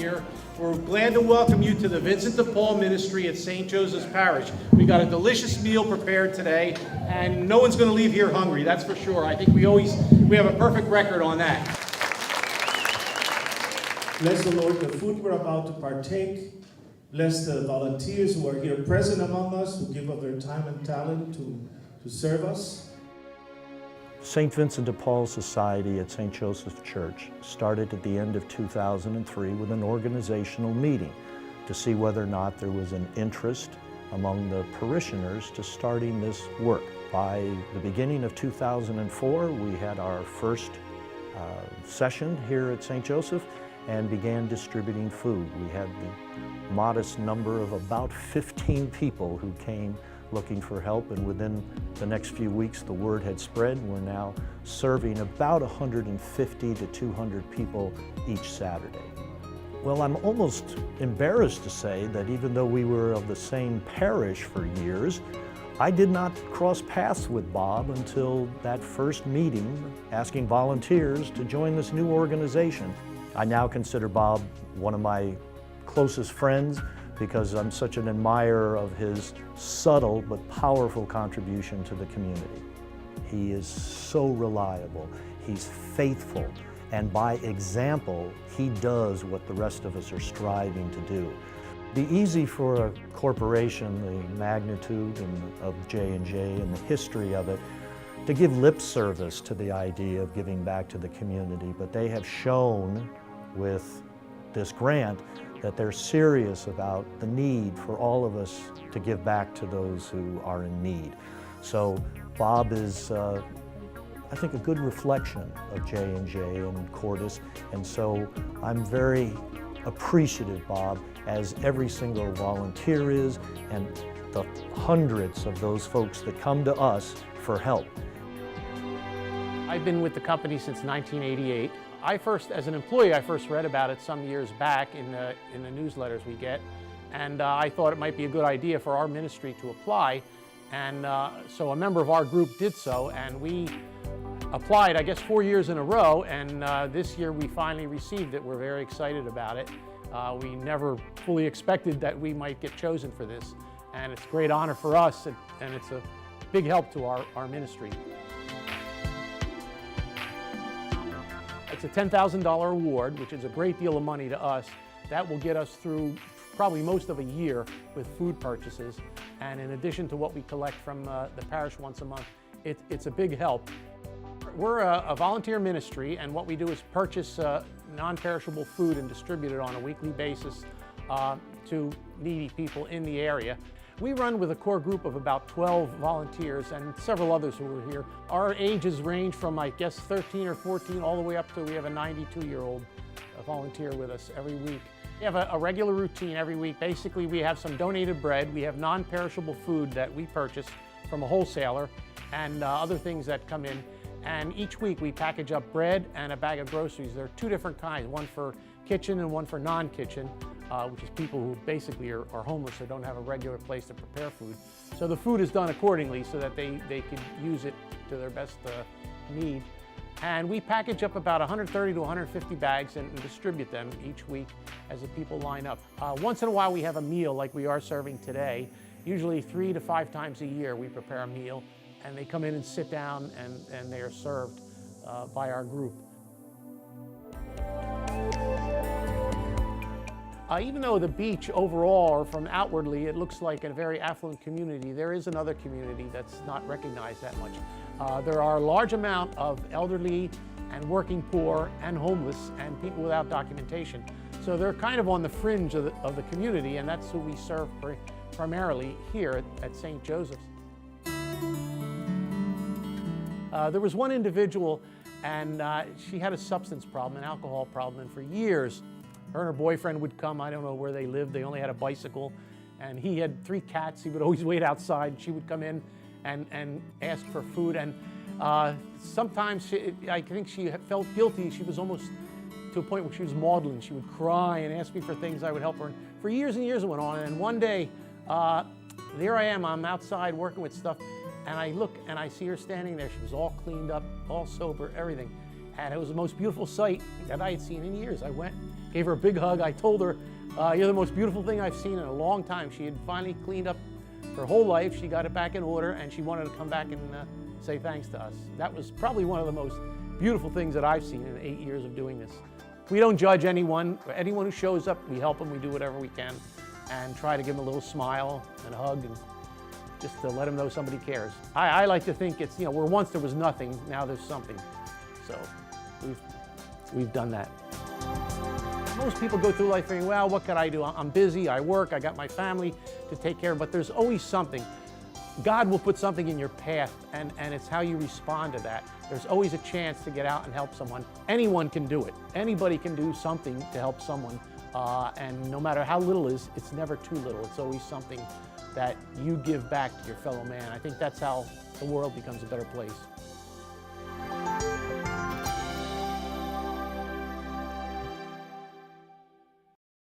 here. We're glad to welcome you to the Vincent de Paul Ministry at St. Joseph's Parish. We got a delicious meal prepared today, and no one's going to leave here hungry, that's for sure. I think we have a perfect record on that. Bless the Lord, the food we're about to partake. Bless the volunteers who are here present among us, who give of their time and talent to serve us. St. Vincent de Paul Society at St. Joseph's Church started at the end of 2003 with an organizational meeting to see whether or not there was an interest among the parishioners to starting this work. By the beginning of 2004, we had our first session here at St. Joseph and began distributing food. We had the modest number of about 15 people who came looking for help, and within the next few weeks the word had spread. We're now serving about 150 to 200 people each Saturday. Well, I'm almost embarrassed to say that even though we were of the same parish for years, I did not cross paths with Bob until that first meeting asking volunteers to join this new organization. I now consider Bob one of my closest friends because I'm such an admirer of his subtle but powerful contribution to the community. He is so reliable, he's faithful, and by example, he does what the rest of us are striving to do. It'd be easy for a corporation, the magnitude of J&J and the history of it, to give lip service to the idea of giving back to the community, but they have shown with this grant that they're serious about the need for all of us to give back to those who are in need. So Bob is, I think, a good reflection of J&J and Cordis, and so I'm very appreciative, Bob, as every single volunteer is, and the hundreds of those folks that come to us for help. I've been with the company since 1988. As an employee, I first read about it some years back in the newsletters we get, and I thought it might be a good idea for our ministry to apply, and so a member of our group did so, and we applied, I guess, 4 years in a row, and this year we finally received it. We're very excited about it. We never fully expected that we might get chosen for this, and it's a great honor for us, and it's a big help to our ministry. It's a $10,000 award, which is a great deal of money to us. That will get us through probably most of a year with food purchases. And in addition to what we collect from the parish once a month, it's a big help. We're a volunteer ministry, and what we do is purchase non-perishable food and distribute it on a weekly basis to needy people in the area. We run with a core group of about 12 volunteers and several others who are here. Our ages range from, I guess, 13 or 14 all the way up to, we have a 92-year-old volunteer with us every week. We have a regular routine every week. Basically, we have some donated bread. We have non-perishable food that we purchase from a wholesaler and other things that come in. And each week we package up bread and a bag of groceries. There are two different kinds, one for kitchen and one for non-kitchen. Which is people who basically are homeless or don't have a regular place to prepare food. So the food is done accordingly so that they can use it to their best need. And we package up about 130 to 150 bags and distribute them each week as the people line up. Once in a while we have a meal like we are serving today. Usually 3 to 5 times a year we prepare a meal, and they come in and sit down and they are served by our group. Even though the beach overall, or from outwardly, it looks like a very affluent community, there is another community that's not recognized that much. There are a large amount of elderly and working poor and homeless and people without documentation. So they're kind of on the fringe of the community, and that's who we serve primarily here at St. Joseph's. There was one individual, and she had a substance problem, an alcohol problem, and for years, her and her boyfriend would come. I don't know where they lived. They only had a bicycle, and he had 3 cats. He would always wait outside. She would come in and ask for food, and sometimes I think she felt guilty. She was almost to a point where she was maudlin. She would cry and ask me for things. I would help her. And for years and years it went on, and one day, there I am. I'm outside working with stuff, and I look and I see her standing there. She was all cleaned up, all sober, everything. And it was the most beautiful sight that I had seen in years. I went gave her a big hug. I told her, you're the most beautiful thing I've seen in a long time. She had finally cleaned up her whole life. She got it back in order, and she wanted to come back and say thanks to us. That was probably one of the most beautiful things that I've seen in 8 years of doing this. We don't judge anyone. Anyone who shows up, we help them. We do whatever we can and try to give them a little smile and a hug, and just to let them know somebody cares. I like to think it's, where once there was nothing, now there's something. So we've done that. Most people go through life thinking, well, what could I do? I'm busy, I work, I got my family to take care of, but there's always something. God will put something in your path, and it's how you respond to that. There's always a chance to get out and help someone. Anyone can do it. Anybody can do something to help someone, and no matter how little it is, it's never too little. It's always something that you give back to your fellow man. I think that's how the world becomes a better place.